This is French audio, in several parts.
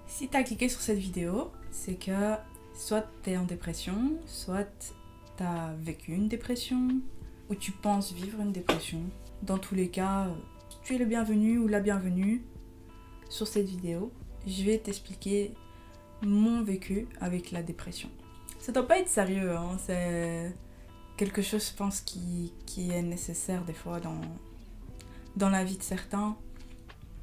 Si t'as cliqué sur cette vidéo, c'est que soit t'es en dépression, soit t'as vécu une dépression, ou tu penses vivre une dépression. Dans tous les cas, tu es le bienvenu ou la bienvenue sur cette vidéo. Je vais t'expliquer mon vécu avec la dépression. Ça doit pas être sérieux, hein, c'est quelque chose, je pense, qui est nécessaire des fois dans la vie de certains.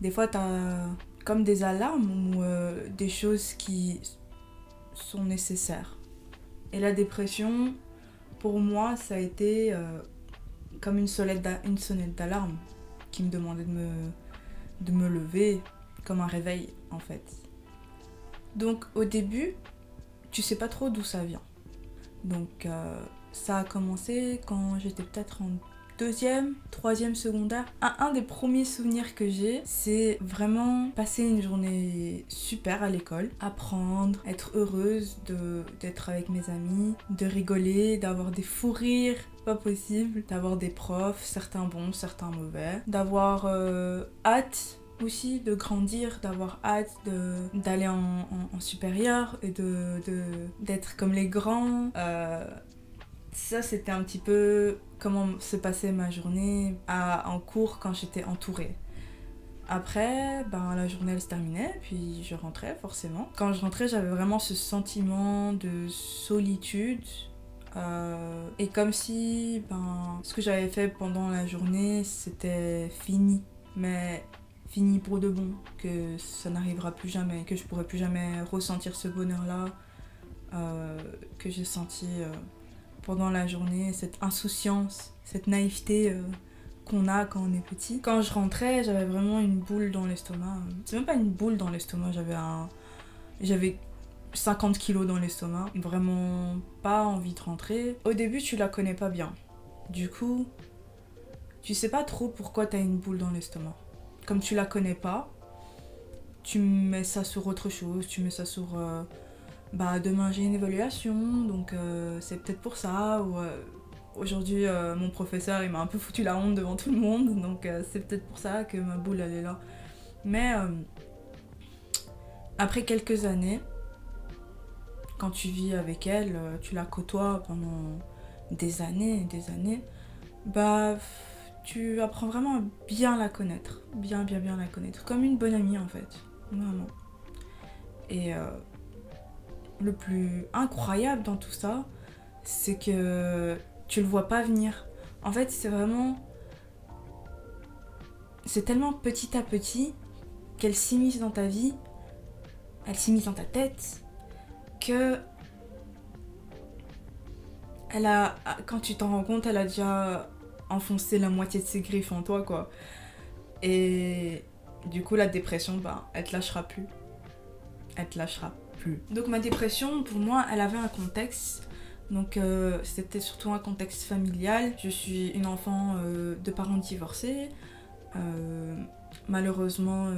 Des fois, t'as comme des alarmes ou des choses qui sont nécessaires. Et la dépression, pour moi, ça a été comme une sonnette d'alarme qui me demandait de me lever, comme un réveil en fait. Donc au début, tu sais pas trop d'où ça vient. Donc ça a commencé quand j'étais peut-être en deuxième, troisième secondaire. Un des premiers souvenirs que j'ai, c'est vraiment passer une journée super à l'école, apprendre, être heureuse d'être avec mes amis, de rigoler, d'avoir des fous rires pas possible, d'avoir des profs, certains bons, certains mauvais, d'avoir hâte aussi de grandir, d'avoir hâte d'aller en supérieur et d'être comme les grands. Ça, c'était un petit peu comment se passait ma journée en cours quand j'étais entourée. Après, la journée elle se terminait, puis je rentrais forcément. Quand je rentrais, j'avais vraiment ce sentiment de solitude. Et comme si ce que j'avais fait pendant la journée, c'était fini. Mais fini pour de bon, que ça n'arrivera plus jamais, que je pourrai plus jamais ressentir ce bonheur-là que j'ai senti pendant la journée, cette insouciance, cette naïveté qu'on a quand on est petit. Quand je rentrais, j'avais vraiment une boule dans l'estomac. C'est même pas une boule dans l'estomac, j'avais 50 kilos dans l'estomac, vraiment pas envie de rentrer. Au début, tu la connais pas bien. Du coup, tu sais pas trop pourquoi t'as une boule dans l'estomac. Comme tu la connais pas, tu mets ça sur autre chose, tu mets ça sur demain j'ai une évaluation, donc c'est peut-être pour ça, ou aujourd'hui mon professeur il m'a un peu foutu la honte devant tout le monde, donc c'est peut-être pour ça que ma boule elle est là. Mais après quelques années, quand tu vis avec elle, tu la côtoies pendant des années et des années, tu apprends vraiment à bien la connaître, bien la connaître, comme une bonne amie en fait, vraiment. Et le plus incroyable dans tout ça, c'est que tu le vois pas venir. En fait, c'est tellement petit à petit qu'elle s'immisce dans ta vie, elle s'immisce dans ta tête, que quand tu t'en rends compte, elle a déjà enfoncé la moitié de ses griffes en toi, quoi. Et du coup, la dépression, elle te lâchera plus. Elle te lâchera plus. Donc ma dépression, pour moi, elle avait un contexte. Donc c'était surtout un contexte familial. Je suis une enfant de parents divorcés. Malheureusement,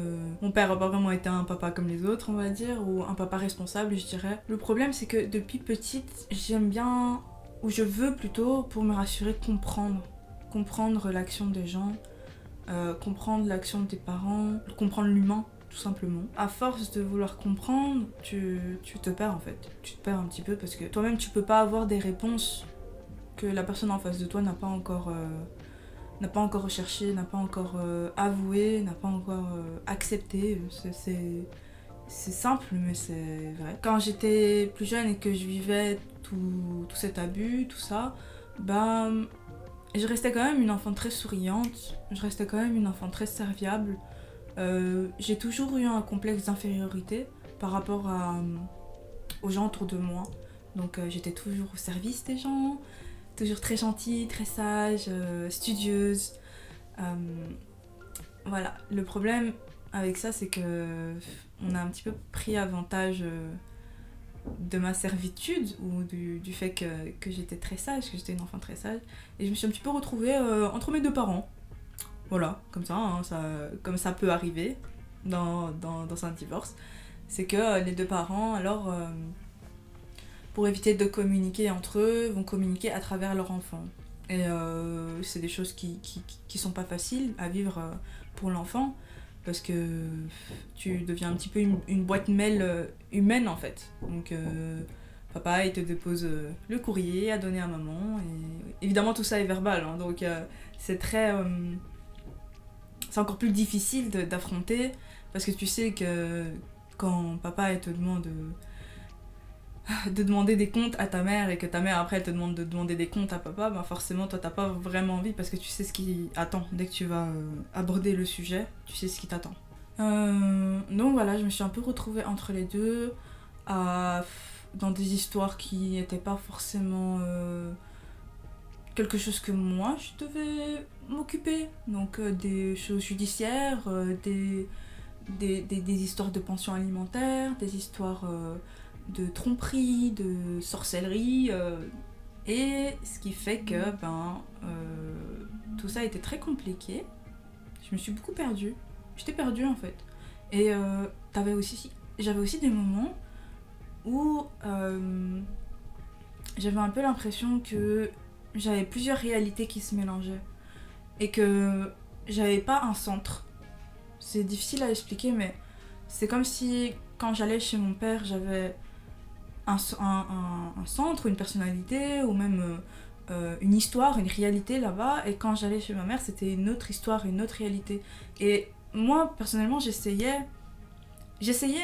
mon père n'a pas vraiment été un papa comme les autres, on va dire, ou un papa responsable, je dirais. Le problème, c'est que depuis petite, j'aime bien, ou je veux plutôt, pour me rassurer, comprendre l'action des gens, comprendre l'action de tes parents, comprendre l'humain, tout simplement. À force de vouloir comprendre, tu te perds en fait. Tu te perds un petit peu parce que toi-même, tu peux pas avoir des réponses que la personne en face de toi n'a pas encore recherché, n'a pas encore avoué, n'a pas encore accepté. C'est simple, mais c'est vrai. Quand j'étais plus jeune et que je vivais tout cet abus, tout ça, je restais quand même une enfant très souriante, je restais quand même une enfant très serviable. J'ai toujours eu un complexe d'infériorité par rapport aux gens autour de moi. Donc j'étais toujours au service des gens, toujours très gentille, très sage, studieuse. Voilà, le problème avec ça, c'est que on a un petit peu pris avantage de ma servitude ou du fait que j'étais très sage, que j'étais une enfant très sage. Et je me suis un petit peu retrouvée entre mes deux parents. Voilà, comme ça, hein, comme ça peut arriver dans un divorce. C'est que les deux parents, alors, pour éviter de communiquer entre eux, vont communiquer à travers leur enfant. Et c'est des choses qui sont pas faciles à vivre pour l'enfant, parce que tu deviens un petit peu une boîte mail humaine en fait. Donc papa il te dépose le courrier à donner à maman, et évidemment tout ça est verbal, hein, donc c'est très... c'est encore plus difficile d'affronter, parce que tu sais que quand papa il te demande de demander des comptes à ta mère, et que ta mère après elle te demande de demander des comptes à papa, bah forcément toi t'as pas vraiment envie, parce que tu sais ce qui attend dès que tu vas aborder le sujet, tu sais ce qui t'attend. Donc voilà, je me suis un peu retrouvée entre les deux, dans des histoires qui n'étaient pas forcément quelque chose que moi je devais m'occuper, donc des choses judiciaires, des histoires de pension alimentaire, des histoires de tromperie, de sorcellerie, et ce qui fait que tout ça a été très compliqué. Je me suis beaucoup perdue. J'étais perdue en fait. Et j'avais aussi des moments où j'avais un peu l'impression que j'avais plusieurs réalités qui se mélangeaient. Et que j'avais pas un centre. C'est difficile à expliquer, mais c'est comme si quand j'allais chez mon père, j'avais un centre, une personnalité, ou même une histoire, une réalité là-bas, et quand j'allais chez ma mère, c'était une autre histoire, une autre réalité. Et moi, personnellement, j'essayais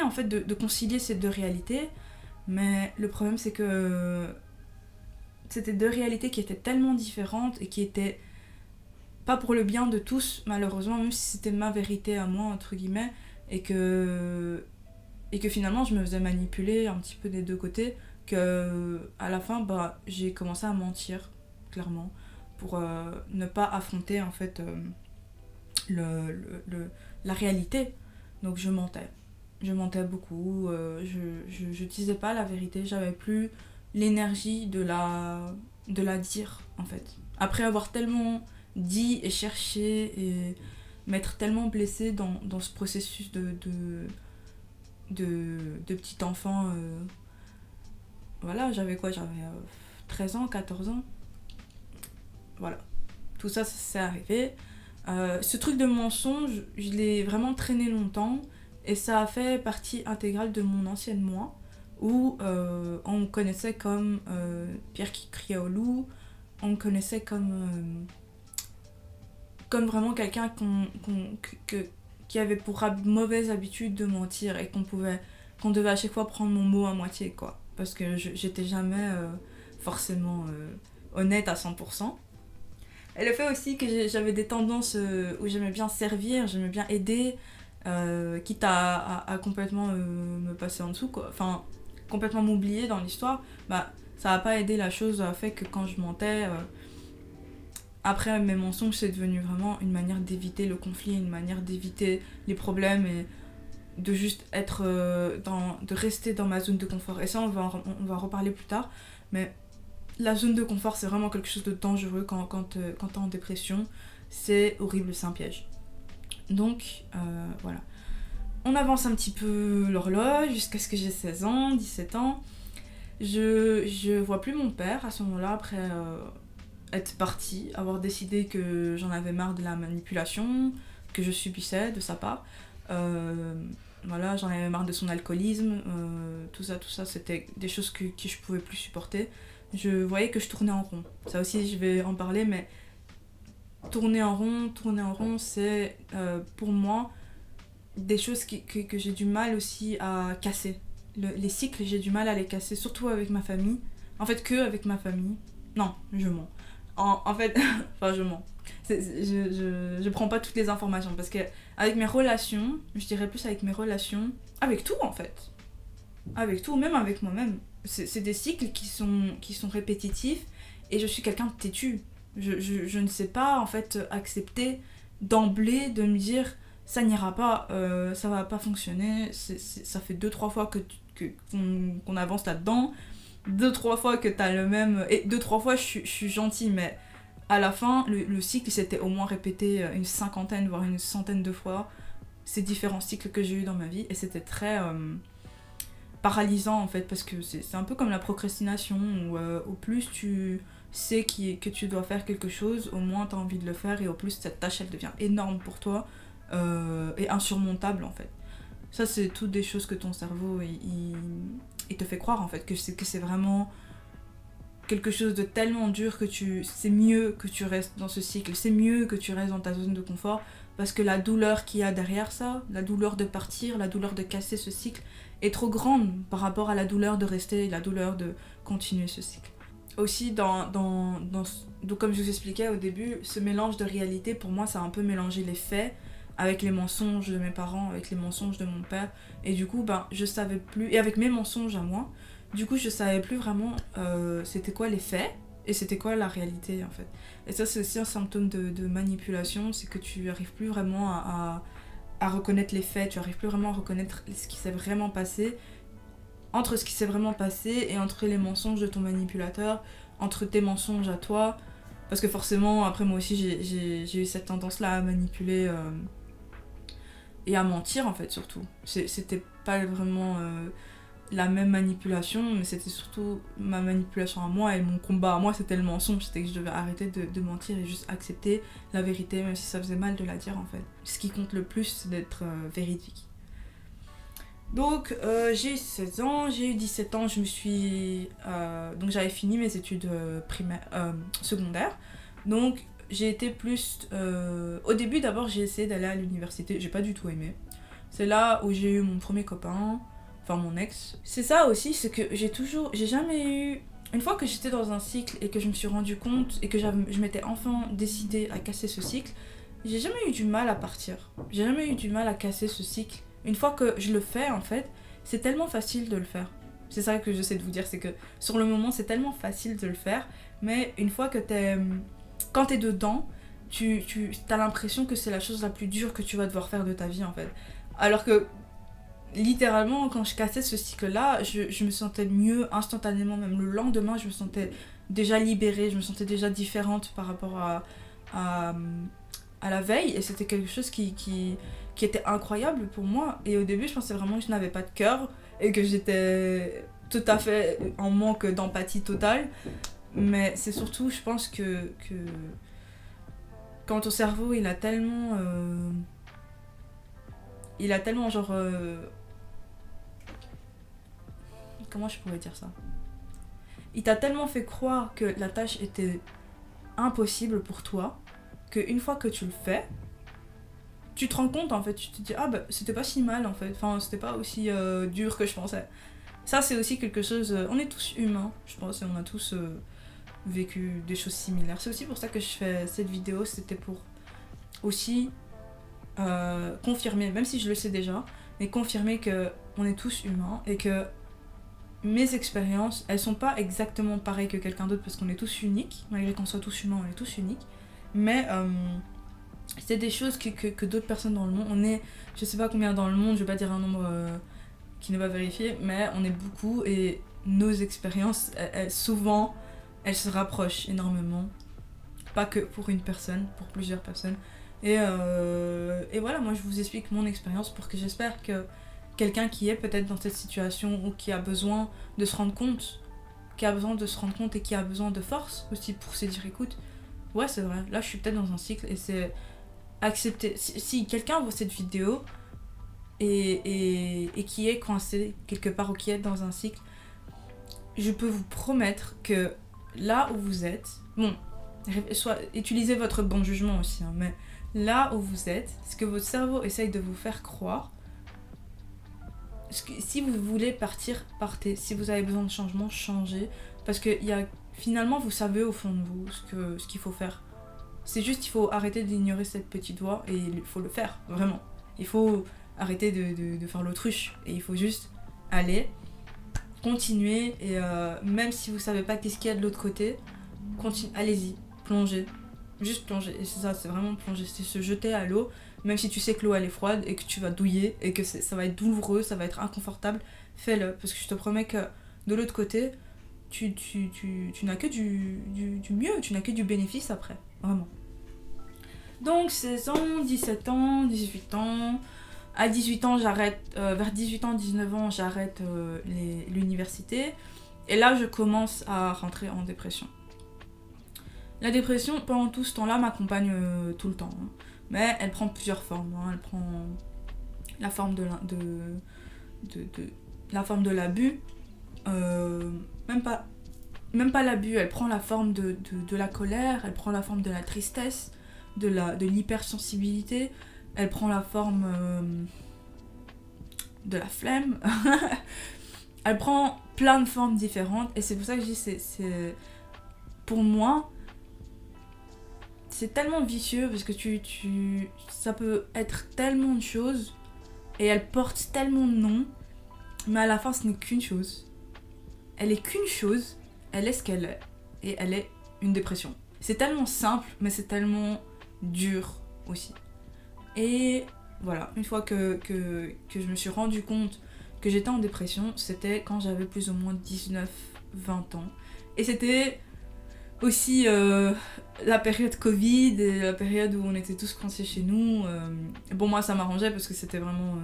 en fait de concilier ces deux réalités, mais le problème c'est que c'était deux réalités qui étaient tellement différentes et qui étaient pas pour le bien de tous, malheureusement, même si c'était ma vérité à moi, entre guillemets, et que finalement je me faisais manipuler un petit peu des deux côtés, que à la fin j'ai commencé à mentir, clairement, pour ne pas affronter en fait la réalité. Donc je mentais beaucoup, je disais pas la vérité, j'avais plus l'énergie de la dire en fait. Après avoir tellement dit et cherché et m'être tellement blessée dans ce processus de petit enfant. Voilà, j'avais 13 ans, 14 ans. Voilà. Tout ça, ça s'est arrivé. Ce truc de mensonge, je l'ai vraiment traîné longtemps, et ça a fait partie intégrale de mon ancienne moi, où on me connaissait comme Pierre qui criait au loup, on me connaissait comme vraiment quelqu'un qui avait pour mauvaise habitude de mentir, et qu'on devait à chaque fois prendre mon mot à moitié, quoi. Parce que j'étais jamais forcément honnête à 100%. Et le fait aussi que j'avais des tendances où j'aimais bien servir, j'aimais bien aider, quitte à complètement me passer en dessous, quoi. Enfin, complètement m'oublier dans l'histoire, ça n'a pas aidé la chose, a fait que quand je mentais, après mes mensonges, c'est devenu vraiment une manière d'éviter le conflit, une manière d'éviter les problèmes, et de juste être de rester dans ma zone de confort. Et ça, on va en reparler plus tard, mais la zone de confort, c'est vraiment quelque chose de dangereux quand t'es en dépression. C'est horrible, c'est un piège. Donc, voilà. On avance un petit peu l'horloge jusqu'à ce que j'ai 16 ans, 17 ans. Je vois plus mon père à ce moment-là, après être parti, avoir décidé que j'en avais marre de la manipulation que je subissais de sa part. Voilà, j'en avais marre de son alcoolisme, tout ça, c'était des choses que je pouvais plus supporter. Je voyais que je tournais en rond. Ça aussi, je vais en parler, mais tourner en rond, c'est pour moi des choses que j'ai du mal aussi à casser. Les cycles, j'ai du mal à les casser, surtout avec ma famille. En fait, que avec ma famille. Non, je mens. En fait, enfin, je mens. Je prends pas toutes les informations, parce que avec mes relations, je dirais plus avec mes relations, avec tout en fait. Avec tout, même avec moi-même. C'est des cycles qui sont répétitifs, et je suis quelqu'un de têtu. Je ne sais pas en fait accepter d'emblée de me dire ça n'ira pas, ça va pas fonctionner, ça fait 2-3 fois qu'on avance là-dedans, 2-3 fois que t'as le même... Et 2-3 fois je suis gentille, mais à la fin, le cycle s'était au moins répété une 50aine, voire une 100aine de fois, ces différents cycles que j'ai eu dans ma vie, et c'était très paralysant en fait, parce que c'est un peu comme la procrastination, où au plus tu sais que tu dois faire quelque chose, au moins t'as envie de le faire, et au plus cette tâche elle devient énorme pour toi, et insurmontable en fait. Ça, c'est toutes des choses que ton cerveau il te fait croire en fait, que c'est vraiment quelque chose de tellement dur que c'est mieux que tu restes dans ce cycle, c'est mieux que tu restes dans ta zone de confort, parce que la douleur qu'il y a derrière ça, la douleur de partir, la douleur de casser ce cycle, est trop grande par rapport à la douleur de rester, la douleur de continuer ce cycle. Aussi, donc comme je vous expliquais au début, ce mélange de réalité, pour moi, ça a un peu mélangé les faits avec les mensonges de mes parents, avec les mensonges de mon père, et du coup, je savais plus, et avec mes mensonges à moi, du coup, je savais plus vraiment c'était quoi les faits, et c'était quoi la réalité, en fait. Et ça, c'est aussi un symptôme de manipulation, c'est que tu arrives plus vraiment à reconnaître les faits, tu arrives plus vraiment à reconnaître ce qui s'est vraiment passé, entre ce qui s'est vraiment passé et entre les mensonges de ton manipulateur, entre tes mensonges à toi, parce que forcément, après moi aussi, j'ai eu cette tendance-là à manipuler et à mentir, en fait, surtout. C'était pas vraiment la même manipulation, mais c'était surtout ma manipulation à moi, et mon combat à moi, c'était le mensonge. C'était que je devais arrêter de mentir et juste accepter la vérité, même si ça faisait mal de la dire, en fait. Ce qui compte le plus, c'est d'être véridique. Donc j'ai eu 16 ans, j'ai eu 17 ans, donc j'avais fini mes études secondaires. Donc j'ai été plus... au début d'abord j'ai essayé d'aller à l'université, j'ai pas du tout aimé. C'est là où j'ai eu mon premier copain, enfin mon ex. C'est ça aussi, c'est que j'ai jamais eu... Une fois que j'étais dans un cycle et que je me suis rendu compte et que je m'étais enfin décidée à casser ce cycle, j'ai jamais eu du mal à partir. J'ai jamais eu du mal à casser ce cycle. Une fois que je le fais, en fait, c'est tellement facile de le faire. C'est ça que j'essaie de vous dire, c'est que sur le moment, c'est tellement facile de le faire, mais une fois que quand t'es dedans, t'as l'impression que c'est la chose la plus dure que tu vas devoir faire de ta vie, en fait. Alors que, littéralement, quand je cassais ce cycle-là, je me sentais mieux instantanément, même le lendemain, je me sentais déjà libérée, je me sentais déjà différente par rapport à la veille, et c'était quelque chose qui était incroyable pour moi. Et au début, je pensais vraiment que je n'avais pas de cœur et que j'étais tout à fait en manque d'empathie totale. Mais c'est surtout, je pense que quand ton cerveau, il a tellement genre... comment je pourrais dire ça ? Il t'a tellement fait croire que la tâche était impossible pour toi, qu'une fois que tu le fais, tu te rends compte, en fait, tu te dis c'était pas si mal, en fait, enfin c'était pas aussi dur que je pensais. Ça, c'est aussi quelque chose, on est tous humains, je pense, et on a tous vécu des choses similaires. C'est aussi pour ça que je fais cette vidéo, c'était pour aussi confirmer, même si je le sais déjà, mais confirmer que on est tous humains et que mes expériences, elles sont pas exactement pareilles que quelqu'un d'autre, parce qu'on est tous uniques, malgré qu'on soit tous humains, on est tous uniques, mais c'est des choses que d'autres personnes dans le monde, on est, je sais pas combien dans le monde, je vais pas dire un nombre qui n'est pas vérifié, mais on est beaucoup, et nos expériences, souvent, elles se rapprochent énormément, pas que pour une personne, pour plusieurs personnes, et voilà, moi je vous explique mon expérience pour que j'espère que quelqu'un qui est peut-être dans cette situation, ou qui a besoin de se rendre compte, et qui a besoin de force aussi pour se dire écoute, ouais c'est vrai, là je suis peut-être dans un cycle, et c'est accepter. Si quelqu'un voit cette vidéo et qui est coincé quelque part, ou qui est dans un cycle, je peux vous promettre que là où vous êtes, utilisez votre bon jugement aussi, hein, mais là où vous êtes, ce que votre cerveau essaye de vous faire croire, si vous voulez partir, partez. Si vous avez besoin de changement, changez. Parce que finalement, vous savez au fond de vous ce qu'il faut faire. C'est juste, il faut arrêter d'ignorer cette petite voix, et il faut le faire, vraiment. Il faut arrêter de faire l'autruche, et il faut juste aller, continuer, et même si vous savez pas qu'est-ce qu'il y a de l'autre côté, allez-y, plongez. Juste plonger, et c'est ça, c'est vraiment plonger, c'est se jeter à l'eau, même si tu sais que l'eau elle est froide et que tu vas douiller et que ça va être douloureux, ça va être inconfortable, fais-le, parce que je te promets que de l'autre côté, tu n'as que du mieux, tu n'as que du bénéfice après, vraiment. Donc 16 ans, 17 ans, 18 ans, à 18 ans j'arrête, vers 18 ans, 19 ans j'arrête l'université, et là je commence à rentrer en dépression. La dépression, pendant tout ce temps-là, m'accompagne tout le temps. Hein. Mais elle prend plusieurs formes, hein. Elle prend la forme la forme de l'abus, même pas l'abus, elle prend la forme de la colère, elle prend la forme de la tristesse, de l'hypersensibilité, elle prend la forme de la flemme. Elle prend plein de formes différentes et c'est pour ça que je dis pour moi c'est tellement vicieux parce que ça peut être tellement de choses et elle porte tellement de noms, mais à la fin ce n'est qu'une chose. Elle est qu'une chose, elle est ce qu'elle est et elle est une dépression. C'est tellement simple mais c'est tellement dur aussi. Et voilà, une fois que je me suis rendu compte que j'étais en dépression, c'était quand j'avais plus ou moins 19-20 ans. Et c'était aussi la période Covid et la période où on était tous coincés chez nous. Bon, moi ça m'arrangeait parce que c'était vraiment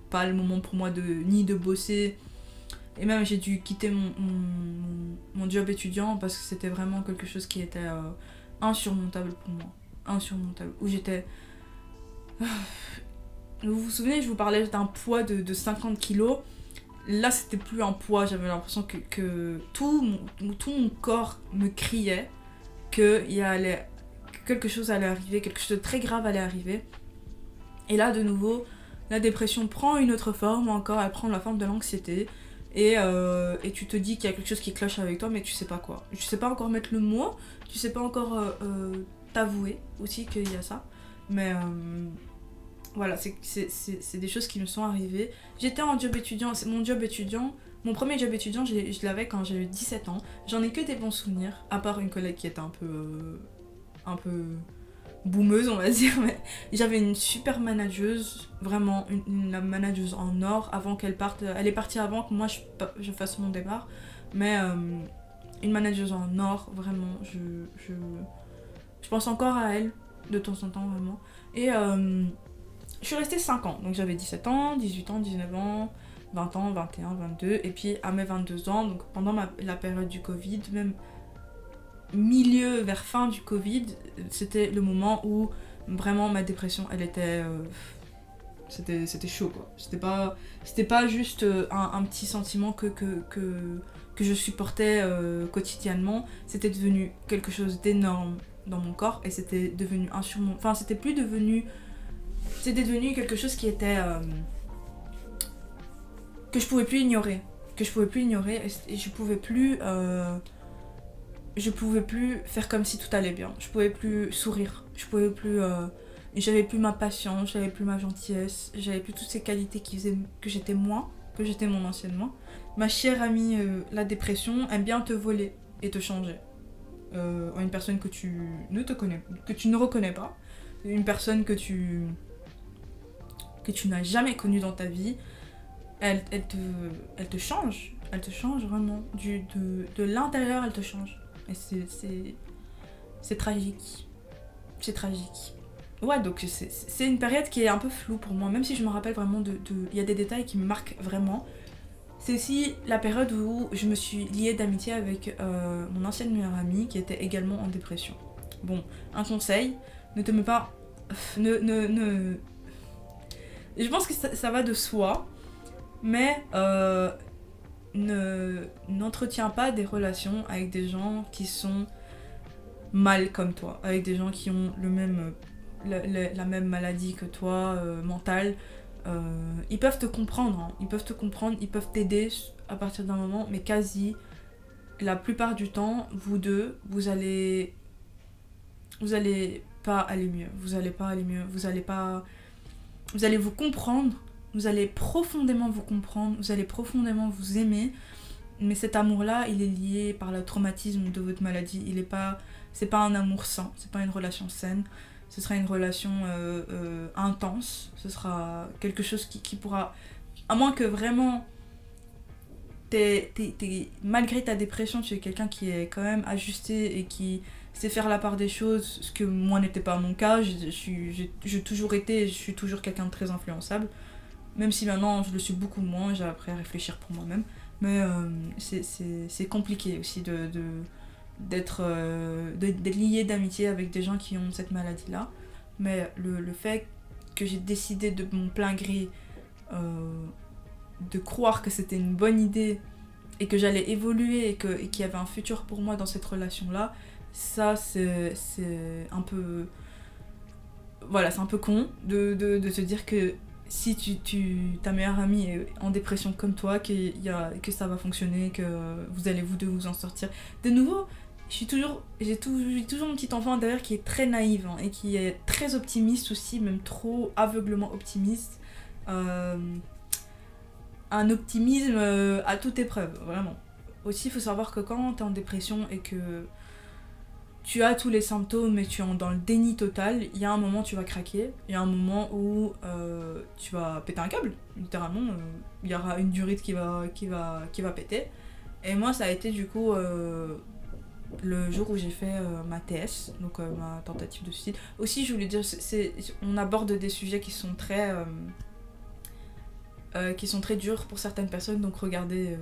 pas le moment pour moi ni de bosser. Et même j'ai dû quitter mon job étudiant parce que c'était vraiment quelque chose qui était insurmontable pour moi. Insurmontable. Où j'étais... Vous vous souvenez, je vous parlais d'un poids de 50 kilos. Là, c'était plus un poids. J'avais l'impression que tout mon corps me criait que quelque chose allait arriver, quelque chose de très grave allait arriver. Et là, de nouveau, la dépression prend une autre forme encore. Elle prend la forme de l'anxiété. Et tu te dis qu'il y a quelque chose qui cloche avec toi, mais tu sais pas quoi. Tu sais pas encore mettre le mot. Tu sais pas encore t'avouer aussi qu'il y a ça. Mais... voilà, c'est des choses qui me sont arrivées. J'étais en job étudiant, c'est mon job étudiant. Mon premier job étudiant, je l'avais quand j'avais 17 ans. J'en ai que des bons souvenirs, à part une collègue qui était un peu boumeuse, on va dire. Mais j'avais une super manageuse, vraiment la manageuse en or, avant qu'elle parte. Elle est partie avant que moi je fasse mon départ. Mais une manageuse en or, vraiment, je pense encore à elle, de temps en temps, vraiment. Et... je suis restée 5 ans, donc j'avais 17 ans, 18 ans, 19 ans, 20 ans, 21, 22, et puis à mes 22 ans, donc pendant la période du Covid, même milieu vers fin du Covid, c'était le moment où vraiment ma dépression, elle était... c'était chaud quoi. C'était pas juste un petit sentiment que je supportais quotidiennement, c'était devenu quelque chose d'énorme dans mon corps, et c'était devenu insurmontable. Enfin, c'était devenu quelque chose qui était que je pouvais plus ignorer, et je pouvais plus faire comme si tout allait bien, je pouvais plus sourire, j'avais plus ma patience, j'avais plus ma gentillesse, j'avais plus toutes ces qualités qui faisaient que j'étais mon ancienne moi. Ma chère amie, la dépression aime bien te voler et te changer en une personne que tu ne reconnais pas, une personne que tu n'as jamais connue dans ta vie. Elle te change vraiment, de l'intérieur elle te change, et c'est tragique, ouais. Donc c'est une période qui est un peu floue pour moi, même si je me rappelle vraiment il y a des détails qui me marquent vraiment. C'est aussi la période où je me suis liée d'amitié avec mon ancienne meilleure amie qui était également en dépression. Bon, un conseil, ne te mets pas... Je pense que ça va de soi, mais n'entretiens pas des relations avec des gens qui sont mal comme toi, avec des gens qui ont la même maladie que toi, mentale. Ils peuvent te comprendre, hein. Ils peuvent t'aider à partir d'un moment, mais quasi la plupart du temps, vous deux, vous allez pas aller mieux, vous allez vous comprendre, vous allez profondément vous comprendre, vous allez profondément vous aimer, mais cet amour-là, il est lié par le traumatisme de votre maladie. C'est pas un amour sain, c'est pas une relation saine. Ce sera une relation intense. Ce sera quelque chose qui pourra... À moins que vraiment, malgré ta dépression, tu es quelqu'un qui est quand même ajusté et qui sait faire la part des choses, ce que moi n'était pas mon cas. J'ai toujours été, je suis toujours quelqu'un de très influençable. Même si maintenant je le suis beaucoup moins, j'ai appris à réfléchir pour moi-même. Mais c'est compliqué aussi d'être lié d'amitié avec des gens qui ont cette maladie-là. Mais le fait que j'ai décidé de mon plein gré de croire que c'était une bonne idée et que j'allais évoluer et qu'il y avait un futur pour moi dans cette relation-là, ça c'est un peu... Voilà, c'est un peu con de te dire que si ta meilleure amie est en dépression comme toi, que ça va fonctionner, que vous allez vous deux vous en sortir. De nouveau, j'ai toujours mon petit enfant derrière qui est très naïve hein, et qui est très optimiste aussi, même trop aveuglement optimiste. Un optimisme à toute épreuve, vraiment. Aussi, il faut savoir que quand t'es en dépression et que tu as tous les symptômes et tu es dans le déni total, il y a un moment où tu vas craquer, il y a un moment où tu vas péter un câble, littéralement. Il y aura une durite qui va péter. Et moi, ça a été du coup le jour où j'ai fait ma TS, donc ma tentative de suicide. Aussi, je voulais dire, on aborde des sujets qui sont très durs pour certaines personnes, donc regardez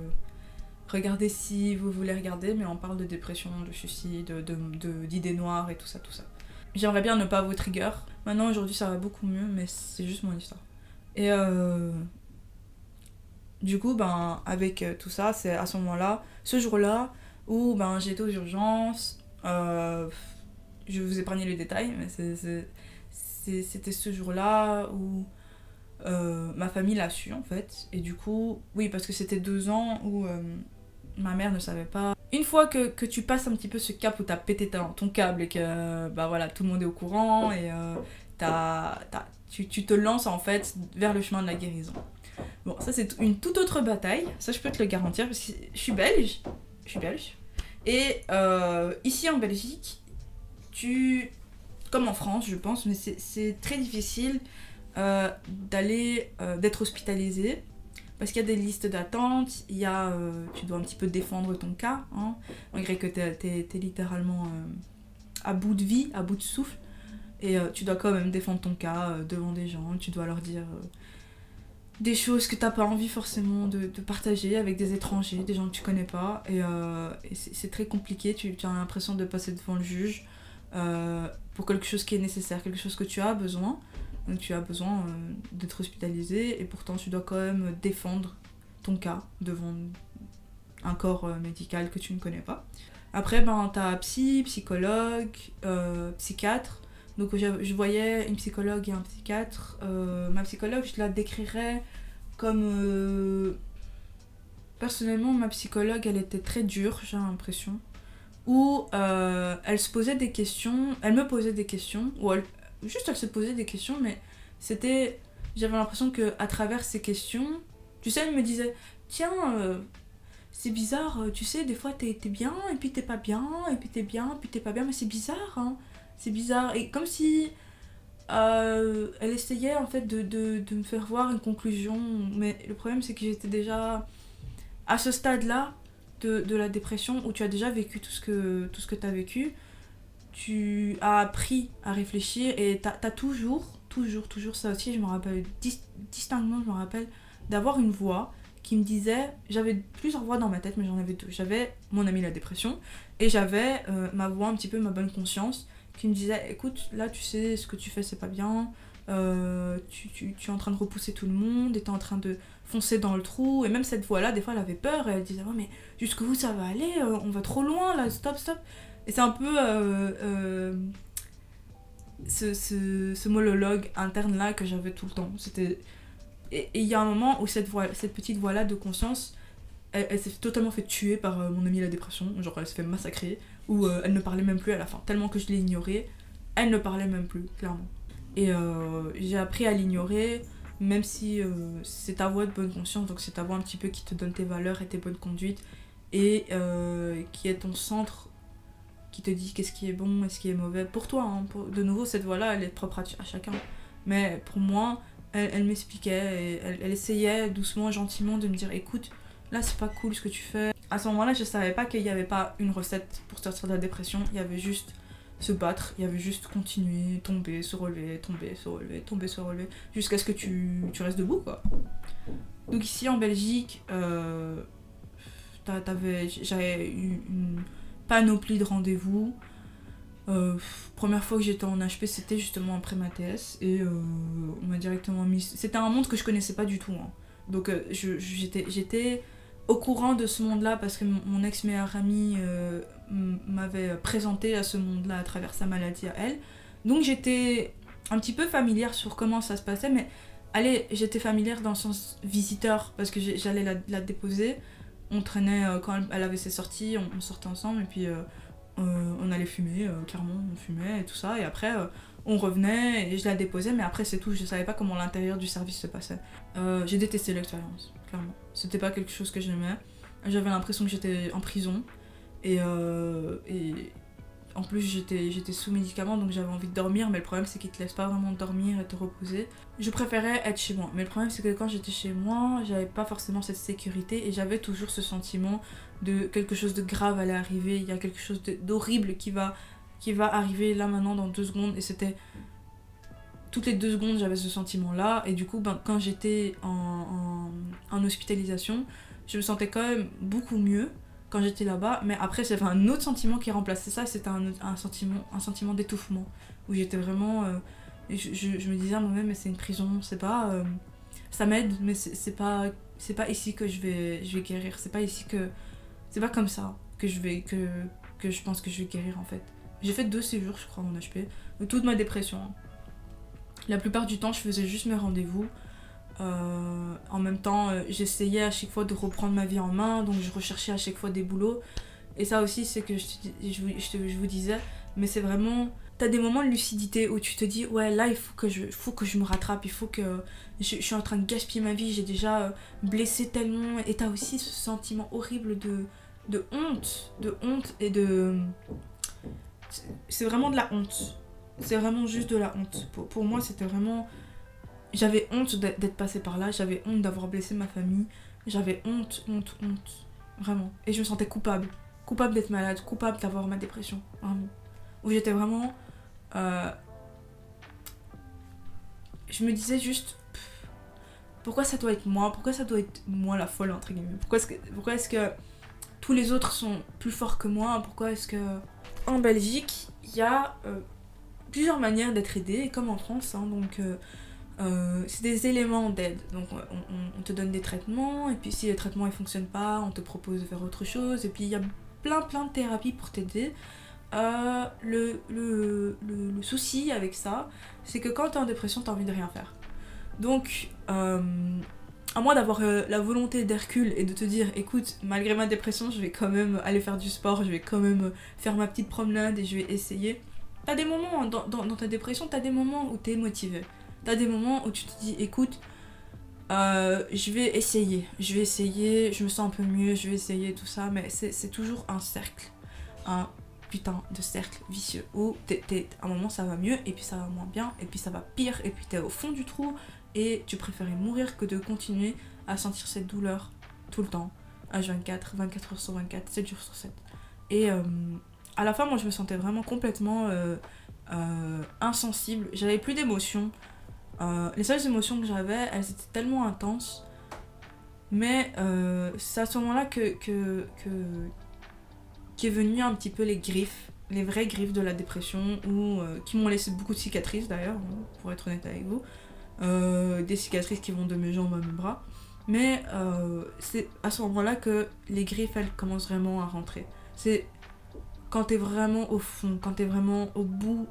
si vous voulez regarder, mais on parle de dépression, de suicide, d'idées noires et tout ça. J'aimerais bien ne pas vous trigger. Maintenant, aujourd'hui, ça va beaucoup mieux, mais c'est juste mon histoire. Et du coup, ben, avec tout ça, c'est à ce moment-là, ce jour-là, où ben, j'ai été aux urgences. Je vais vous épargner les détails, mais c'était ce jour-là où ma famille l'a su, en fait. Et du coup, oui, parce que c'était 2 ans où... ma mère ne savait pas. Une fois que tu passes un petit peu ce cap où t'as pété ton câble et que bah voilà, tout le monde est au courant et tu te lances en fait vers le chemin de la guérison. Bon, ça c'est une toute autre bataille, ça je peux te le garantir parce que je suis belge. Et ici en Belgique, comme en France je pense, mais c'est très difficile d'être hospitalisé. Parce qu'il y a des listes d'attente, tu dois un petit peu défendre ton cas, hein, malgré que t'es littéralement à bout de vie, à bout de souffle, et tu dois quand même défendre ton cas devant des gens, tu dois leur dire des choses que t'as pas envie forcément de partager avec des étrangers, des gens que tu connais pas, et c'est très compliqué, tu as l'impression de passer devant le juge pour quelque chose qui est nécessaire, quelque chose que tu as besoin. Donc tu as besoin d'être hospitalisé et pourtant tu dois quand même défendre ton cas devant un corps médical que tu ne connais pas. Après, ben, t'as psychologue, psychiatre. Donc je voyais une psychologue et un psychiatre. Ma psychologue, je la décrirais comme... Personnellement, ma psychologue, elle était très dure, j'ai l'impression. Où elle me posait des questions, juste elle se posait des questions, mais j'avais l'impression que à travers ces questions, tu sais, elle me disait tiens, c'est bizarre, tu sais, des fois t'es bien et puis t'es pas bien, et puis t'es bien et puis t'es pas bien, mais c'est bizarre, hein, c'est bizarre. Et comme si elle essayait en fait de me faire voir une conclusion, mais le problème c'est que j'étais déjà à ce stade là de la dépression où tu as déjà vécu tout ce que t'as vécu. Tu as appris à réfléchir et t'as toujours, ça aussi, je me rappelle distinctement, je me rappelle d'avoir une voix qui me disait, j'avais plusieurs voix dans ma tête, mais j'en avais 2. J'avais mon ami la dépression et j'avais ma voix, un petit peu ma bonne conscience, qui me disait, écoute, là tu sais, ce que tu fais c'est pas bien, tu es en train de repousser tout le monde et t'es en train de foncer dans le trou. Et même cette voix-là, des fois elle avait peur et elle disait, oh, mais jusqu'où ça va aller, on va trop loin là, stop. Et c'est un peu ce monologue interne là que j'avais tout le temps. Et il y a un moment où cette petite voix là de conscience, elle s'est totalement fait tuer par mon amie la dépression. Genre elle s'est fait massacrer, ou elle ne parlait même plus à la fin. Tellement que je l'ai ignorée, elle ne parlait même plus, clairement. Et j'ai appris à l'ignorer, même si c'est ta voix de bonne conscience, donc c'est ta voix un petit peu qui te donne tes valeurs et tes bonnes conduites, et qui est ton centre, qui te dit qu'est-ce qui est bon et ce qui est mauvais pour toi, hein. De nouveau, cette voix-là, elle est propre à chacun. Mais pour moi, elle m'expliquait et elle essayait doucement, gentiment de me dire écoute, là c'est pas cool ce que tu fais. À ce moment-là, je savais pas qu'il y avait pas une recette pour sortir de la dépression, il y avait juste se battre, il y avait juste continuer, tomber, se relever, jusqu'à ce que tu restes debout, quoi. Donc ici en Belgique, j'avais eu une panoplie de rendez-vous. Première fois que j'étais en HP, c'était justement après ma TS et on m'a directement mis. C'était un monde que je connaissais pas du tout, hein. Donc j'étais au courant de ce monde-là parce que mon ex-meilleure amie m'avait présenté à ce monde-là à travers sa maladie à elle. Donc j'étais un petit peu familière sur comment ça se passait, mais allez, j'étais familière dans le sens visiteur parce que j'allais la déposer. On traînait quand elle avait ses sorties, on sortait ensemble et puis on allait fumer, clairement, on fumait et tout ça. Et après, on revenait et je la déposais, mais après, c'est tout. Je savais pas comment l'intérieur du service se passait. J'ai détesté l'expérience, clairement. C'était pas quelque chose que j'aimais. J'avais l'impression que j'étais en prison. Et en plus, j'étais sous médicaments, donc j'avais envie de dormir, mais le problème, c'est qu'ils te laissent pas vraiment dormir et te reposer. Je préférais être chez moi. Mais le problème, c'est que quand j'étais chez moi, j'avais pas forcément cette sécurité et j'avais toujours ce sentiment de quelque chose de grave allait arriver. Il y a quelque chose d'horrible qui va arriver là maintenant dans 2 secondes. Et c'était toutes les 2 secondes, j'avais ce sentiment-là. Et du coup, quand j'étais en hospitalisation, je me sentais quand même beaucoup mieux quand j'étais là-bas, mais après j'avais un autre sentiment qui remplaçait ça, c'était un sentiment d'étouffement, où j'étais vraiment... je me disais à moi-même, mais c'est une prison, c'est pas... ça m'aide, mais c'est pas ici que je vais guérir, c'est pas comme ça que je pense que je vais guérir en fait. J'ai fait 2 séjours, je crois, en HP, de toute ma dépression. La plupart du temps, je faisais juste mes rendez-vous. En même temps, j'essayais à chaque fois de reprendre ma vie en main, donc je recherchais à chaque fois des boulots. Et ça aussi, c'est que je vous disais, mais c'est vraiment... T'as des moments de lucidité où tu te dis, ouais, là, il faut que je me rattrape, il faut que... Je suis en train de gaspiller ma vie, j'ai déjà blessé tellement... Et t'as aussi ce sentiment horrible de honte et de... C'est vraiment de la honte. C'est vraiment juste de la honte. Pour moi, c'était vraiment... J'avais honte d'être passée par là, j'avais honte d'avoir blessé ma famille, j'avais honte, vraiment. Et je me sentais coupable d'être malade, coupable d'avoir ma dépression, vraiment. Où j'étais vraiment... je me disais juste, pourquoi ça doit être moi la folle, entre guillemets. Pourquoi est-ce que tous les autres sont plus forts que moi? Pourquoi est-ce que... En Belgique, il y a plusieurs manières d'être aidé, comme en France, hein, donc... c'est des éléments d'aide, donc on te donne des traitements et puis si les traitements ne fonctionnent pas, on te propose de faire autre chose et puis il y a plein de thérapies pour t'aider. Le souci avec ça, c'est que quand t'es en dépression, t'as envie de rien faire. Donc à moins d'avoir la volonté d'Hercule et de te dire, écoute, malgré ma dépression, je vais quand même aller faire du sport, je vais quand même faire ma petite promenade et je vais essayer. T'as des moments dans ta dépression, t'as des moments où t'es motivé. T'as des moments où tu te dis, écoute, je vais essayer, je me sens un peu mieux, je vais essayer tout ça, mais c'est toujours un cercle, un putain de cercle vicieux où à un moment ça va mieux, et puis ça va moins bien, et puis ça va pire, et puis t'es au fond du trou, et tu préférais mourir que de continuer à sentir cette douleur tout le temps, H24, 24 heures sur 24, 7 jours sur 7. Et à la fin, moi je me sentais vraiment complètement insensible, j'avais plus d'émotions. Les seules émotions que j'avais, elles étaient tellement intenses, mais c'est à ce moment-là qu'est venu un petit peu les vraies griffes de la dépression, qui m'ont laissé beaucoup de cicatrices d'ailleurs, pour être honnête avec vous, des cicatrices qui vont de mes jambes à mes bras, mais c'est à ce moment-là que les griffes, elles commencent vraiment à rentrer. C'est quand t'es vraiment au fond, quand t'es vraiment au bout,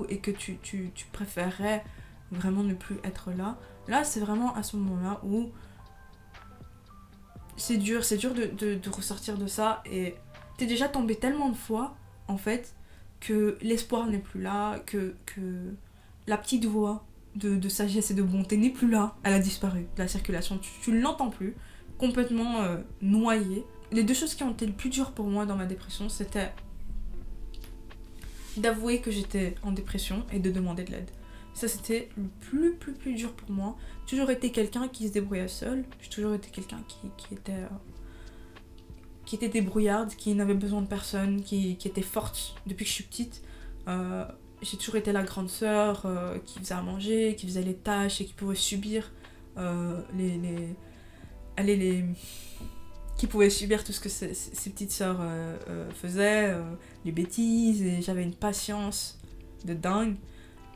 et que tu préférerais vraiment ne plus être là. Là, c'est vraiment à ce moment-là où c'est dur de ressortir de ça, et t'es déjà tombé tellement de fois, en fait, que l'espoir n'est plus là, que la petite voix de sagesse et de bonté n'est plus là, elle a disparu de la circulation, tu ne l'entends plus, complètement noyée. Les 2 choses qui ont été le plus dures pour moi dans ma dépression, c'était d'avouer que j'étais en dépression et de demander de l'aide. Ça, c'était le plus dur pour moi. J'ai toujours été quelqu'un qui se débrouillait seul. J'ai toujours été quelqu'un qui était débrouillarde, qui n'avait besoin de personne, qui était forte depuis que je suis petite. J'ai toujours été la grande sœur qui faisait à manger, qui faisait les tâches et qui pouvait subir qui pouvait subir tout ce que ses petites sœurs faisaient, les bêtises, et j'avais une patience de dingue.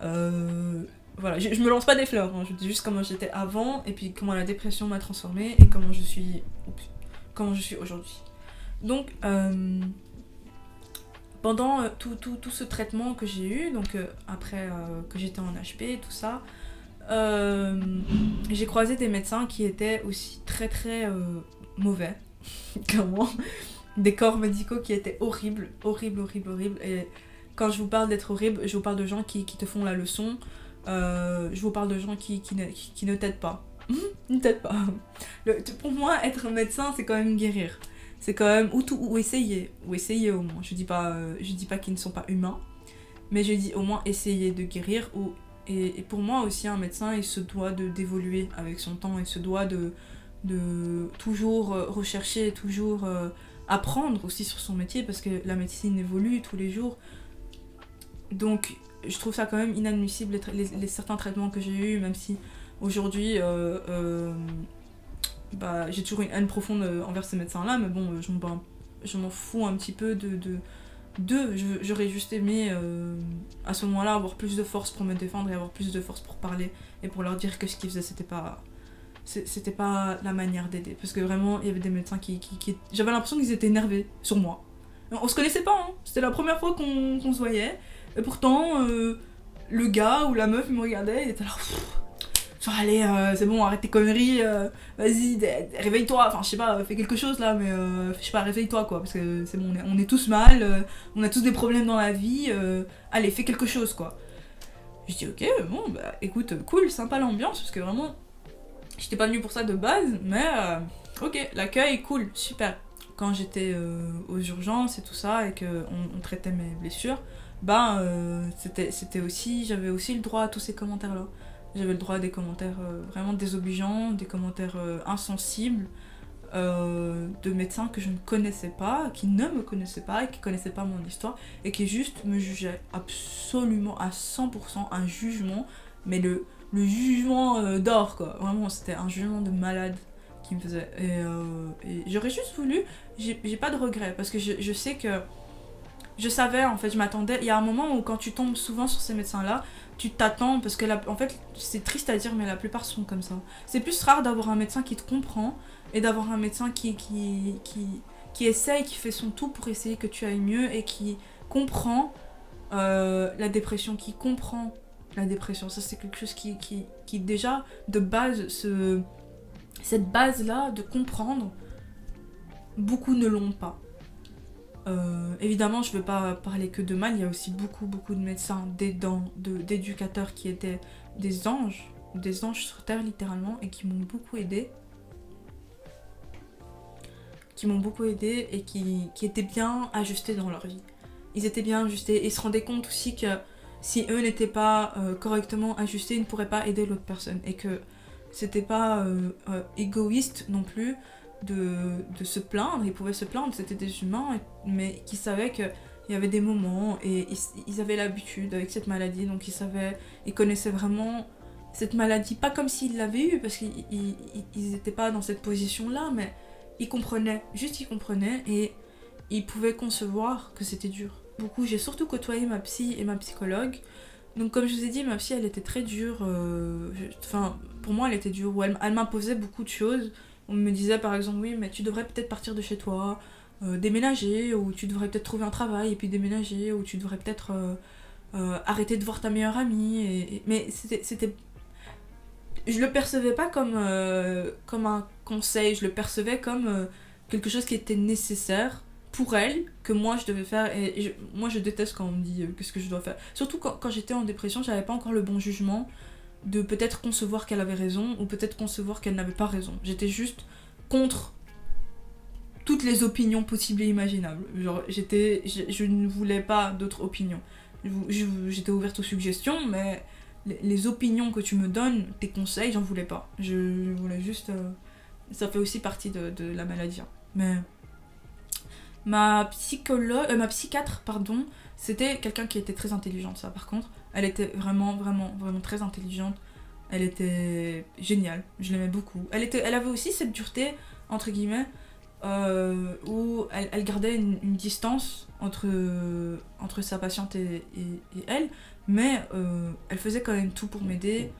Voilà, je me lance pas des fleurs, hein, je dis juste comment j'étais avant, et puis comment la dépression m'a transformée, et comment je suis aujourd'hui. Donc, pendant tout ce traitement que j'ai eu, donc après que j'étais en HP et tout ça, j'ai croisé des médecins qui étaient aussi très très mauvais, clairement. Des corps médicaux qui étaient horribles. Et quand je vous parle d'être horrible, je vous parle de gens qui te font la leçon. Je vous parle de gens qui ne t'aident pas. Ne t'aident pas. Pour moi, être médecin, c'est quand même guérir. C'est quand même ou essayer au moins. Je dis pas qu'ils ne sont pas humains, mais je dis au moins essayer de guérir. Et pour moi aussi, un médecin, il se doit d'évoluer avec son temps, il se doit de toujours rechercher, toujours apprendre aussi sur son métier, parce que la médecine évolue tous les jours. Donc je trouve ça quand même inadmissible les certains traitements que j'ai eus, même si aujourd'hui j'ai toujours une haine profonde envers ces médecins-là, mais bon, je m'en fous un petit peu d'eux. J'aurais juste aimé à ce moment-là avoir plus de force pour me défendre et avoir plus de force pour parler et pour leur dire que ce qu'ils faisaient c'était pas la manière d'aider, parce que vraiment il y avait des médecins qui j'avais l'impression qu'ils étaient énervés sur moi. On se connaissait pas, hein. C'était la première fois qu'on se voyait, et pourtant le gars ou la meuf il me regardait, il était là genre allez c'est bon, arrête tes conneries, vas-y réveille-toi, enfin je sais pas, fais quelque chose là, mais je sais pas, réveille-toi quoi, parce que c'est bon, on est tous mal, on a tous des problèmes dans la vie, allez fais quelque chose quoi. Je dis ok, bon bah écoute, cool, sympa l'ambiance, parce que vraiment j'étais pas venue pour ça de base, mais ok, l'accueil cool, super. Quand j'étais aux urgences et tout ça, et qu'on traitait mes blessures, c'était aussi, j'avais aussi le droit à tous ces commentaires là. J'avais le droit à des commentaires vraiment désobligeants, des commentaires insensibles, de médecins que je ne connaissais pas, qui ne me connaissaient pas, et qui connaissaient pas mon histoire, et qui juste me jugeaient absolument à 100%, un jugement, mais le jugement d'or quoi, vraiment c'était un jugement de malade qui me faisait. Et j'aurais juste voulu, j'ai pas de regrets, parce que je sais que je savais, en fait, je m'attendais. Il y a un moment où quand tu tombes souvent sur ces médecins-là, tu t'attends, parce que en fait, c'est triste à dire, mais la plupart sont comme ça. C'est plus rare d'avoir un médecin qui te comprend et d'avoir un médecin qui essaye, qui fait son tout pour essayer que tu ailles mieux et qui comprend la dépression, qui comprend la dépression. Ça, c'est quelque chose qui déjà, de base, cette base-là de comprendre, beaucoup ne l'ont pas. Évidemment, je ne veux pas parler que de mal, il y a aussi beaucoup de médecins, d'aidants, d'éducateurs qui étaient des anges sur terre littéralement, et qui m'ont beaucoup aidée. Et qui étaient bien ajustés dans leur vie. Ils étaient bien ajustés et ils se rendaient compte aussi que si eux n'étaient pas correctement ajustés, ils ne pourraient pas aider l'autre personne, et que c'était pas égoïste non plus de se plaindre. Ils pouvaient se plaindre, c'était des humains, mais qui savaient qu'il y avait des moments, et ils avaient l'habitude avec cette maladie, donc ils connaissaient vraiment cette maladie, pas comme s'ils l'avaient eue, parce qu'ils n'étaient pas dans cette position-là, mais ils comprenaient, et ils pouvaient concevoir que c'était dur. J'ai surtout côtoyé ma psy et ma psychologue. Donc comme je vous ai dit, ma psy elle était très dure, pour moi elle était dure, où elle m'imposait beaucoup de choses. On me disait par exemple, oui mais tu devrais peut-être partir de chez toi, déménager, ou tu devrais peut-être trouver un travail et puis déménager, ou tu devrais peut-être arrêter de voir ta meilleure amie, mais c'était... Je le percevais pas comme un conseil, je le percevais comme quelque chose qui était nécessaire pour elle, que moi je devais faire, et moi je déteste quand on me dit qu'est-ce que je dois faire. Surtout quand j'étais en dépression, j'avais pas encore le bon jugement de peut-être concevoir qu'elle avait raison, ou peut-être concevoir qu'elle n'avait pas raison. J'étais juste contre toutes les opinions possibles et imaginables. Genre, je ne voulais pas d'autres opinions. J'étais ouverte aux suggestions, mais les opinions que tu me donnes, tes conseils, j'en voulais pas. Je voulais juste... ça fait aussi partie de la maladie. Hein. Mais... Ma psychiatre, c'était quelqu'un qui était très intelligente, ça par contre. Elle était vraiment très intelligente. Elle était géniale, je l'aimais beaucoup. Elle avait aussi cette dureté, entre guillemets, où elle gardait une distance entre sa patiente et elle, mais elle faisait quand même tout pour m'aider,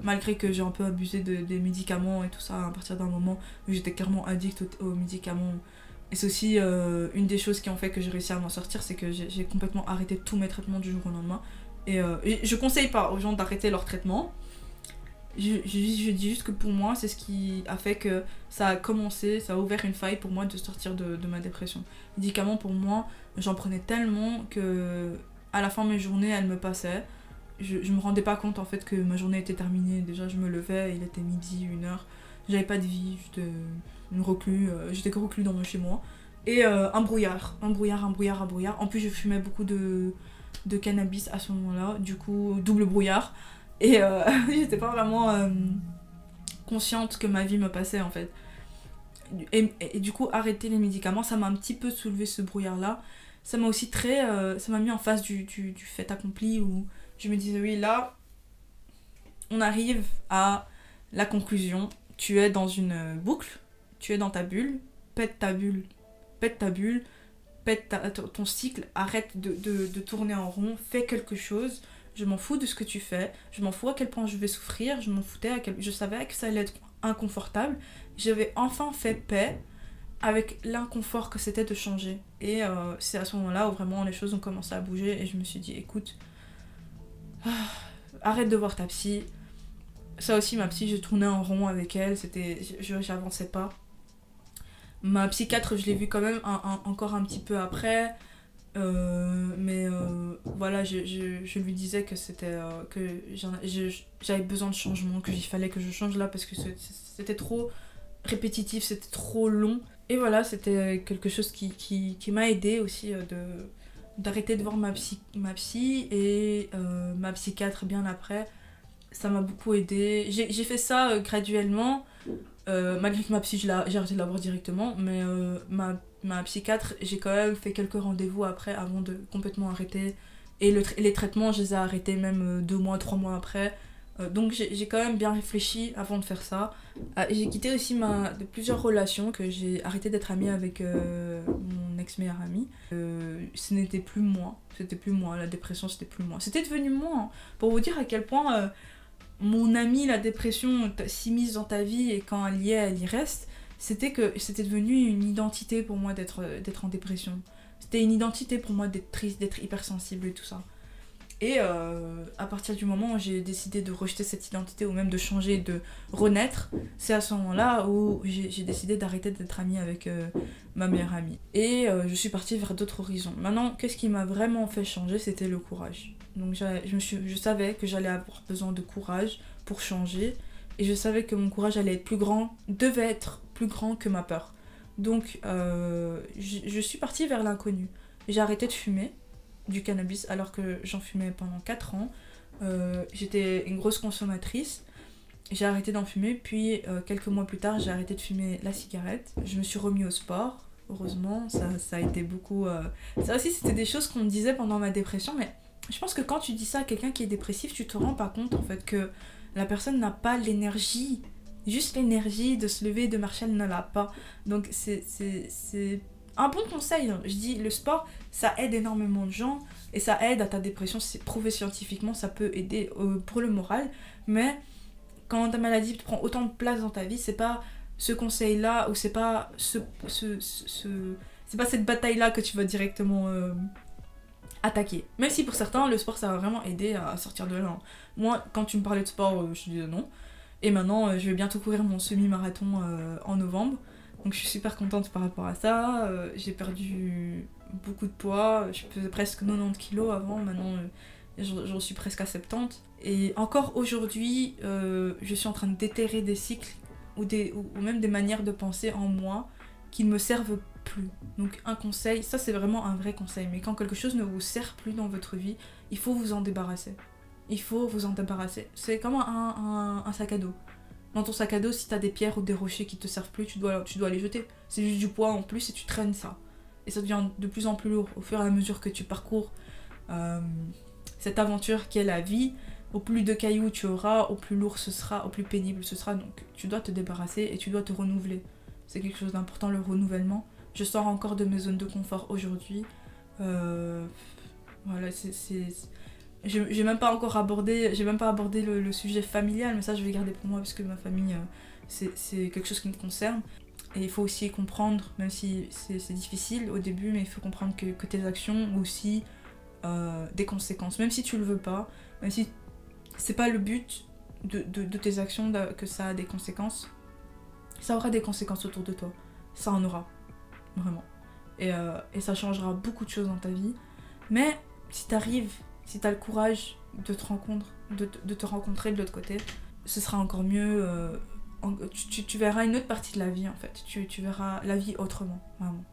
malgré que j'ai un peu abusé des médicaments et tout ça à partir d'un moment où j'étais clairement addict aux médicaments. Et c'est aussi une des choses qui ont fait que j'ai réussi à m'en sortir, c'est que j'ai complètement arrêté tous mes traitements du jour au lendemain. Et je conseille pas aux gens d'arrêter leur traitement. Je dis juste que pour moi, c'est ce qui a fait que ça a commencé, ça a ouvert une faille pour moi de sortir de ma dépression. Les médicaments, pour moi, j'en prenais tellement que à la fin de mes journées, elles me passaient. Je me rendais pas compte en fait que ma journée était terminée. Déjà, je me levais, il était midi, 1h. J'avais pas de vie, j'étais une reclus, j'étais que reclus dans mon chez moi. Et un brouillard. En plus, je fumais beaucoup de cannabis à ce moment-là, du coup, double brouillard. Et j'étais pas vraiment consciente que ma vie me passait en fait. Et du coup, arrêter les médicaments, ça m'a un petit peu soulevé ce brouillard-là. Ça m'a aussi ça m'a mis en face du fait accompli où je me disais, oui, là, on arrive à la conclusion. Tu es dans une boucle, tu es dans ta bulle, pète ta bulle, pète ta bulle, ton cycle, arrête de tourner en rond, fais quelque chose. Je m'en fous de ce que tu fais, je m'en fous à quel point je vais souffrir, je m'en foutais, je savais que ça allait être inconfortable. J'avais enfin fait paix avec l'inconfort que c'était de changer. Et c'est à ce moment-là où vraiment les choses ont commencé à bouger et je me suis dit, écoute, arrête de voir ta psy. Ça aussi, ma psy, je tournais en rond avec elle, j'avançais pas. Ma psychiatre, je l'ai vue quand même encore un petit peu après. Mais voilà, je lui disais que c'était que j'avais besoin de changement, qu'il fallait que je change là parce que c'était trop répétitif, c'était trop long. Et voilà, c'était quelque chose qui m'a aidée aussi d'arrêter de voir ma psy et ma psychiatre bien après. Ça m'a beaucoup aidée. J'ai fait ça graduellement. Malgré que ma psy, j'ai arrêté de la voir directement, mais ma psychiatre, j'ai quand même fait quelques rendez-vous après, avant de complètement arrêter. Et les traitements, je les ai arrêtés même 2 mois, 3 mois après. Donc j'ai quand même bien réfléchi avant de faire ça. J'ai quitté aussi plusieurs relations, que j'ai arrêté d'être amie avec mon ex-meilleur ami. Ce n'était plus moi, la dépression c'était plus moi. C'était devenu moi, hein. Pour vous dire à quel point... mon ami, la dépression s'immisce dans ta vie et quand elle y est, elle y reste, c'était devenu une identité pour moi d'être en dépression. C'était une identité pour moi d'être triste, d'être hypersensible et tout ça. Et à partir du moment où j'ai décidé de rejeter cette identité ou même de changer, de renaître, c'est à ce moment-là où j'ai décidé d'arrêter d'être amie avec ma meilleure amie. Et je suis partie vers d'autres horizons. Maintenant, qu'est-ce qui m'a vraiment fait changer, c'était le courage. Donc je savais que j'allais avoir besoin de courage pour changer. Et je savais que mon courage allait être devait être plus grand que ma peur. Donc je suis partie vers l'inconnu. J'ai arrêté de fumer du cannabis alors que j'en fumais pendant 4 ans. J'étais une grosse consommatrice. J'ai arrêté d'en fumer, puis quelques mois plus tard, j'ai arrêté de fumer la cigarette. Je me suis remis au sport, heureusement. Ça a été beaucoup... Ça aussi, c'était des choses qu'on me disait pendant ma dépression, mais je pense que quand tu dis ça à quelqu'un qui est dépressif, tu te rends pas compte en fait que la personne n'a pas l'énergie. Juste l'énergie de se lever et de marcher, elle ne l'a pas. Donc c'est un bon conseil, hein. Je dis, le sport, ça aide énormément de gens et ça aide à ta dépression. C'est prouvé scientifiquement, ça peut aider pour le moral. Mais quand ta maladie prend autant de place dans ta vie, c'est pas ce conseil-là ou c'est pas c'est pas cette bataille-là que tu vas directement attaquer. Même si pour certains, le sport, ça va vraiment aider à sortir de là, hein. Moi, quand tu me parlais de sport, je disais non. Et maintenant, je vais bientôt courir mon semi-marathon en novembre. Donc je suis super contente par rapport à ça. J'ai perdu beaucoup de poids. Je pesais presque 90 kilos avant. Maintenant, j'en suis presque à 70. Et encore aujourd'hui, je suis en train de déterrer des cycles ou même des manières de penser en moi qui ne me servent plus. Donc un conseil, ça c'est vraiment un vrai conseil. Mais quand quelque chose ne vous sert plus dans votre vie, il faut vous en débarrasser. Il faut vous en débarrasser. C'est comme un sac à dos. Dans ton sac à dos, si t'as des pierres ou des rochers qui te servent plus, tu dois les jeter. C'est juste du poids en plus et tu traînes ça. Et ça devient de plus en plus lourd au fur et à mesure que tu parcours cette aventure qui est la vie. Au plus de cailloux tu auras, au plus lourd ce sera, au plus pénible ce sera. Donc tu dois te débarrasser et tu dois te renouveler. c'est quelque chose d'important, le renouvellement. Je sors encore de mes zones de confort aujourd'hui. Voilà, j'ai même pas encore abordé, le sujet familial, mais ça je vais garder pour moi parce que ma famille, c'est quelque chose qui me concerne. Et il faut aussi comprendre, même si c'est difficile au début, mais il faut comprendre que tes actions ont aussi des conséquences. Même si tu le veux pas, même si c'est pas le but de tes actions que ça a des conséquences, ça aura des conséquences autour de toi. Ça en aura, vraiment. Et ça changera beaucoup de choses dans ta vie. Mais si t'as le courage de te rencontrer de l'autre côté, ce sera encore mieux. Tu verras une autre partie de la vie en fait. Tu verras la vie autrement, vraiment.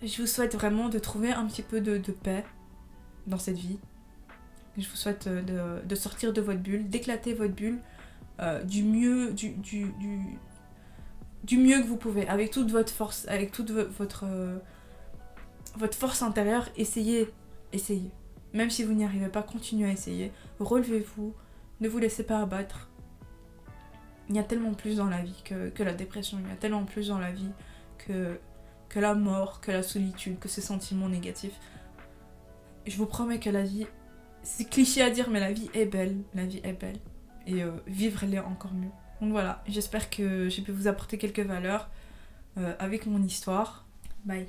Je vous souhaite vraiment de trouver un petit peu de paix dans cette vie. Je vous souhaite de sortir de votre bulle, d'éclater votre bulle du mieux que vous pouvez, avec toute votre force, avec toute votre force intérieure. Essayez. Même si vous n'y arrivez pas, continuez à essayer. Relevez-vous, ne vous laissez pas abattre. Il y a tellement plus dans la vie que la dépression, il y a tellement plus dans la vie que la mort, que la solitude, que ces sentiments négatifs. Je vous promets que la vie, c'est cliché à dire, mais la vie est belle. Et vivre, elle est encore mieux. Donc voilà, j'espère que j'ai pu vous apporter quelques valeurs avec mon histoire. Bye.